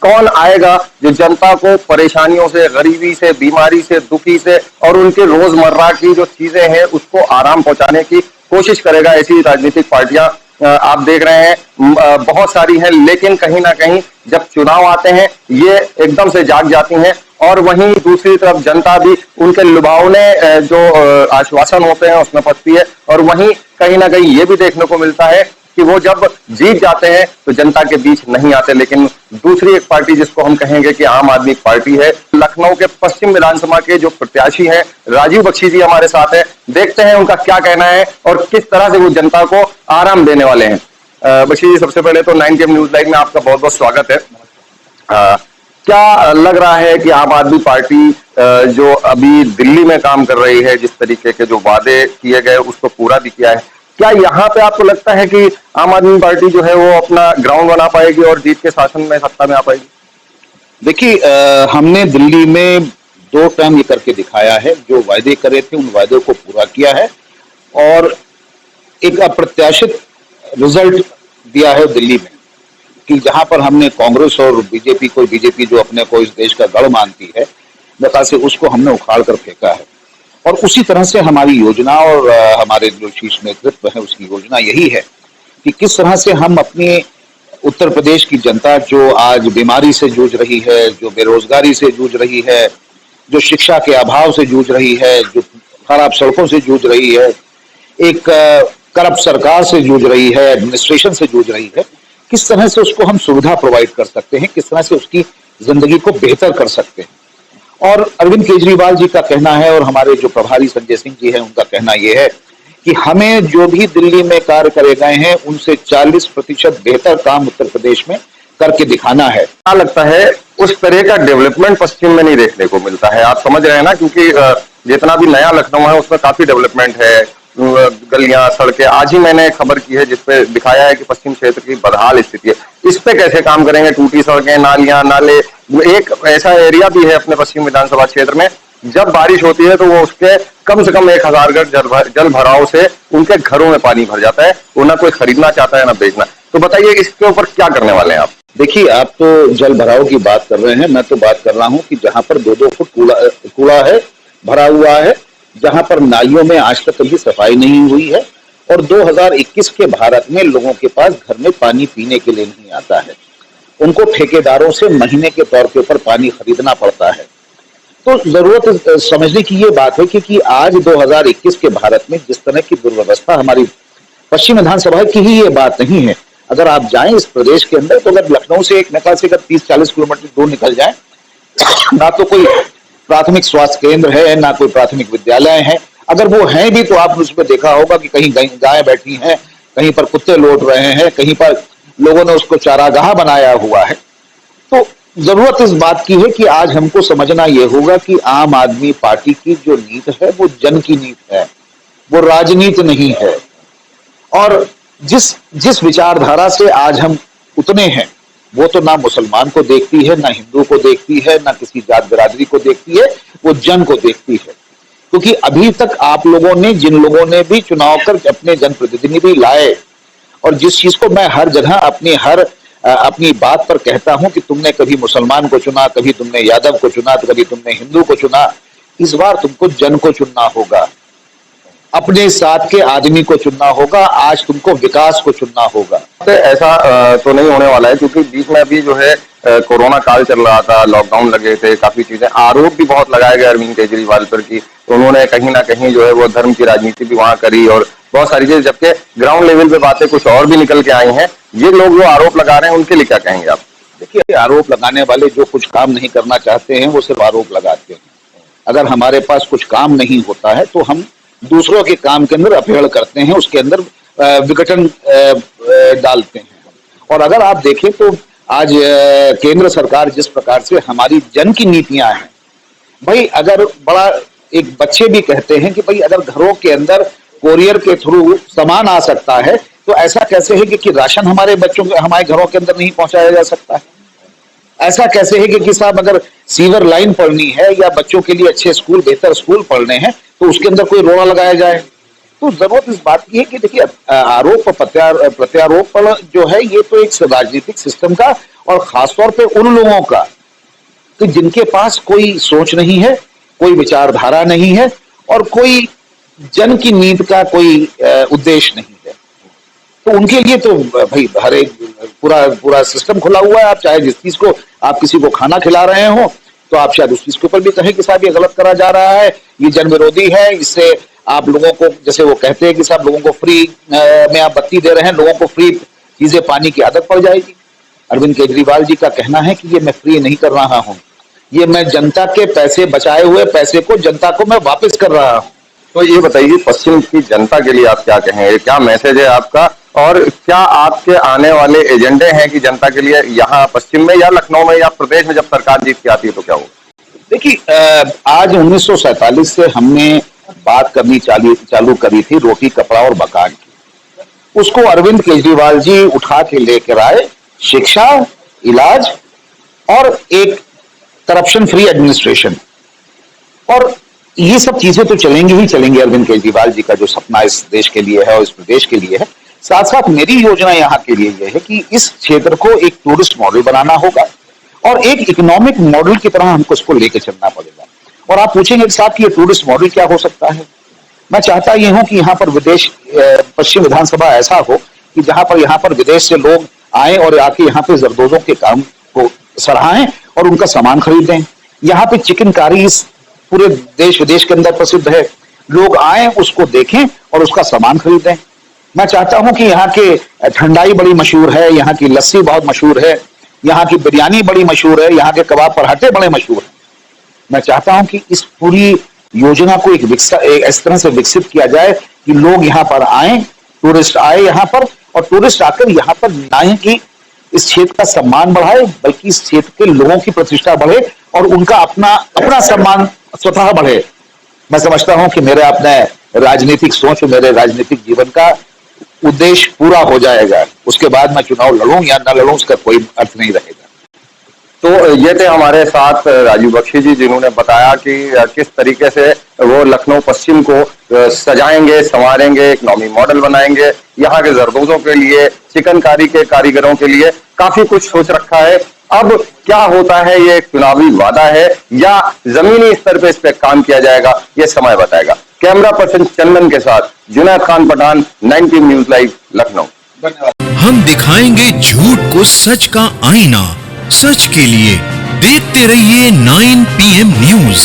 कौन आएगा जो जनता को परेशानियों से, गरीबी से, बीमारी से, दुखी से और उनके रोजमर्रा की जो चीजें हैं उसको आराम पहुंचाने की कोशिश करेगा। ऐसी राजनीतिक पार्टियां आप देख रहे हैं बहुत सारी हैं, लेकिन कहीं ना कहीं जब चुनाव आते हैं ये एकदम से जाग जाती हैं और वहीं दूसरी तरफ जनता भी उनके लुभावने जो आश्वासन होते हैं उसमें फंसती है। और वहीं कहीं ना कहीं ये भी देखने को मिलता है कि वो जब जीत जाते हैं तो जनता के बीच नहीं आते। लेकिन दूसरी एक पार्टी जिसको हम कहेंगे कि आम आदमी पार्टी है, लखनऊ के पश्चिम विधानसभा के जो प्रत्याशी हैं राजीव बख्शी जी हमारे साथ है, देखते हैं उनका क्या कहना है और किस तरह से वो जनता को आराम देने वाले हैं। बख्शी जी, सबसे पहले तो 9 न्यूज लाइव में आपका बहुत बहुत स्वागत है। क्या लग रहा है कि आम आदमी पार्टी जो अभी दिल्ली में काम कर रही है, जिस तरीके के जो वादे किए गए उसको पूरा भी किया है, क्या यहाँ पे आपको लगता है कि आम आदमी पार्टी जो है वो अपना ग्राउंड बना पाएगी और जीत के शासन में, सत्ता में आ पाएगी? देखिए, हमने दिल्ली में 2 टर्म ये करके दिखाया है। जो वायदे करे थे उन वायदों को पूरा किया है और एक अप्रत्याशित रिजल्ट दिया है दिल्ली में कि जहां पर हमने कांग्रेस और बीजेपी जो अपने को इस देश का गढ़ मानती है, बता से उसको हमने उखाड़ कर फेंका है। और उसी तरह से हमारी योजना और हमारे जो शीर्ष नेतृत्व है उसकी योजना यही है कि किस तरह से हम अपनी उत्तर प्रदेश की जनता जो आज बीमारी से जूझ रही है, जो बेरोजगारी से जूझ रही है, जो शिक्षा के अभाव से जूझ रही है, जो खराब सड़कों से जूझ रही है, एक करप्ट सरकार से जूझ रही है, एडमिनिस्ट्रेशन से जूझ रही है, किस तरह से उसको हम सुविधा प्रोवाइड कर सकते हैं, किस तरह से उसकी जिंदगी को बेहतर कर सकते हैं। और अरविंद केजरीवाल जी का कहना है और हमारे जो प्रभारी संजय सिंह जी हैं उनका कहना यह है कि हमें जो भी दिल्ली में कार्य करे गए हैं उनसे 40% बेहतर काम उत्तर प्रदेश में करके दिखाना है। क्या लगता है उस तरह का डेवलपमेंट पश्चिम में नहीं देखने को मिलता है? आप समझ रहे हैं ना, क्योंकि जितना भी नया लखनऊ है उसमें काफी डेवलपमेंट है, गलियां, सड़कें। आज ही मैंने खबर की है जिसपे दिखाया है कि पश्चिम क्षेत्र की बदहाल स्थिति है। इस पे कैसे काम करेंगे? टूटी सड़कें, नालियां, नाले। एक ऐसा एरिया भी है अपने पश्चिम विधानसभा क्षेत्र में, जब बारिश होती है तो वो उसके कम से कम 1000 घर जल भराव से उनके घरों में पानी भर जाता है। वो ना कोई खरीदना चाहता है ना बेचना। तो बताइए इसके ऊपर क्या करने वाले हैं आप? देखिए, आप तो जल भराव की बात कर रहे हैं, मैं तो बात कर रहा हूं कि जहां पर 2-2 फुट कूड़ा है, भरा हुआ है, जहां पर नालियों में आज तक कभी सफाई नहीं हुई है और 2021 के भारत में लोगों के पास घर में पानी पीने के लिए नहीं आता है। उनको ठेकेदारों से महीने के तौर के ऊपर पानी खरीदना पड़ता है। तो जरूरत समझने की ये बात है कि आज 2021 के भारत में जिस तरह की दुर्व्यवस्था हमारी पश्चिम विधानसभा की ही ये बात नहीं है। अगर आप जाएं इस प्रदेश के अंदर तो अगर लखनऊ से एक मेरे से अगर 30-40 किलोमीटर दूर निकल जाए, ना तो कोई प्राथमिक स्वास्थ्य केंद्र है, ना कोई प्राथमिक विद्यालय है। अगर वो हैं भी तो आपने उसमें देखा होगा कि कहीं गाय बैठी हैं, कहीं पर कुत्ते लौट रहे हैं, कहीं पर लोगों ने उसको चारागाह बनाया हुआ है। तो जरूरत इस बात की है कि आज हमको समझना यह होगा कि आम आदमी पार्टी की जो नीति है वो जन की नीति है, वो राजनीति नहीं है। और जिस विचारधारा से आज हम उतने हैं वो तो ना मुसलमान को देखती है, ना हिंदू को देखती है, ना किसी जात बिरादरी को देखती है, वो जन को देखती है। क्योंकि अभी तक आप लोगों ने, जिन लोगों ने भी चुनाव कर अपने जनप्रतिनिधि लाए, और जिस चीज को मैं हर जगह अपनी बात पर कहता हूं कि तुमने कभी मुसलमान को चुना, कभी तुमने यादव को चुना, तो कभी तुमने हिंदू को चुना, इस बार तुमको जन को चुनना होगा, अपने साथ के आदमी को चुनना होगा। आज तुमको विकास को चुनना होगा। ऐसा तो नहीं होने वाला है, क्योंकि बीच में अभी जो है कोरोना काल चल रहा था, लॉकडाउन लगे थे, काफी चीजें, आरोप भी बहुत लगाए गए अरविंद केजरीवाल पर कि उन्होंने कहीं ना कहीं जो है वो धर्म की राजनीति भी वहां करी और बहुत सारी चीजें, जबकि ग्राउंड लेवल पे बातें कुछ और भी निकल के आई हैं। ये लोग जो आरोप लगा रहे हैं उनके लिए क्या कहेंगे आप? देखिए, आरोप लगाने वाले जो कुछ काम नहीं करना चाहते हैं वो सिर्फ आरोप लगाते हैं। अगर हमारे पास कुछ काम नहीं होता है तो हम दूसरों के काम के अंदर अपहेड़ करते हैं, उसके अंदर विघटन डालते हैं। और अगर आप देखें तो आज केंद्र सरकार जिस प्रकार से हमारी जन की नीतियां हैं, भाई अगर बड़ा एक बच्चे भी कहते हैं कि भाई अगर घरों के अंदर कोरियर के थ्रू सामान आ सकता है तो ऐसा कैसे है कि राशन हमारे बच्चों के, हमारे घरों के अंदर नहीं पहुंचाया जा सकता है? ऐसा कैसे है कि साहब अगर सीवर लाइन पढ़नी है या बच्चों के लिए अच्छे स्कूल, बेहतर स्कूल पढ़ने हैं तो उसके अंदर कोई रोड़ा लगाया जाए? तो जरूरत इस बात की है कि देखिए, आरोप प्रत्यारोप जो है ये तो एक राजनीतिक सिस्टम का और खासतौर पे उन लोगों का कि जिनके पास कोई सोच नहीं है, कोई विचारधारा नहीं है और कोई जन की नीति का कोई उद्देश्य नहीं है। तो उनके लिए तो भाई हर एक पूरा सिस्टम खुला हुआ है। आप चाहे जिस चीज को आप किसी को खाना खिला रहे हो तो आप शायद उस चीज के ऊपर भी कहें कि साहब ये गलत करा जा रहा है, ये जन विरोधी है, इससे आप लोगों को, जैसे वो कहते हैं कि साहब लोगों को फ्री में आप बत्ती दे रहे हैं, लोगों को फ्री चीजें पानी की आदत पड़ जाएगी। अरविंद केजरीवाल जी का कहना है कि ये मैं फ्री नहीं कर रहा हूं, ये मैं जनता के पैसे, बचाए हुए पैसे को जनता को मैं वापस कर रहा हूं। तो ये बताइए, पश्चिम की जनता के लिए आप क्या कहेंगे, क्या मैसेज है आपका, और क्या आपके आने वाले एजेंडे हैं कि जनता के लिए यहाँ पश्चिम में या लखनऊ में या प्रदेश में जब सरकार जीत के आती है तो क्या होगा? देखिए, आज 1947 से हमने बात करनी चालू करी थी रोटी, कपड़ा और मकान की। उसको अरविंद केजरीवाल जी उठा के लेकर आए शिक्षा, इलाज और एक करप्शन फ्री एडमिनिस्ट्रेशन। और ये सब चीजें तो चलेंगी ही चलेंगी। अरविंद केजरीवाल जी का जो सपना इस देश के लिए है और इस प्रदेश के लिए है, साथ साथ मेरी योजना यहाँ के लिए यह है कि इस क्षेत्र को एक टूरिस्ट मॉडल बनाना होगा और एक इकोनॉमिक मॉडल की तरह हमको इसको लेकर चलना पड़ेगा। और आप पूछेंगे साहब कि ये टूरिस्ट मॉडल क्या हो सकता है? मैं चाहता ये हूं कि यहाँ पर पश्चिम विधानसभा ऐसा हो कि जहां पर यहाँ पर विदेश से लोग आए और आके यहाँ पे जरदोजों के काम को सराहें और उनका सामान खरीदें। यहाँ पे चिकनकारी इस पूरे देश विदेश के अंदर प्रसिद्ध है, लोग आए, उसको देखें और उसका सामान खरीदें। मैं चाहता हूं कि यहाँ के ठंडाई बड़ी मशहूर है, यहाँ की लस्सी बहुत मशहूर है, यहाँ की बिरयानी बड़ी मशहूर है, यहाँ के कबाब पराठे बड़े मशहूर हैं। मैं चाहता हूं कि इस पूरी योजना को एक इस तरह से विकसित किया जाए कि लोग यहाँ पर आए, टूरिस्ट आए यहाँ पर, और टूरिस्ट आकर यहाँ पर ना ही कि इस क्षेत्र का सम्मान बढ़ाए बल्कि इस क्षेत्र के लोगों की प्रतिष्ठा बढ़े और उनका अपना सम्मान स्वतः बढ़े। मैं समझता हूं कि मेरे अपने राजनीतिक सोच, मेरे राजनीतिक जीवन का उद्देश्य पूरा हो जाएगा। उसके बाद मैं चुनाव लड़ूं या न लड़ूं उसका कोई अर्थ नहीं रहेगा। तो ये थे हमारे साथ राजू बख्शी जी, जिन्होंने बताया कि किस तरीके से वो लखनऊ पश्चिम को सजाएंगे, संवारेंगे, इकोनॉमी मॉडल बनाएंगे, यहाँ के जरदोजों के लिए, चिकनकारी के कारीगरों के लिए काफी कुछ सोच रखा है। अब क्या होता है, ये एक चुनावी वादा है या जमीनी स्तर पे इस पे काम किया जाएगा, ये समय बताएगा। कैमरा पर्सन चंदन के साथ जुनैद खान पठान, 19 न्यूज लाइव, लखनऊ। हम दिखाएंगे झूठ को सच का आईना। सच के लिए देखते रहिए 9 PM न्यूज।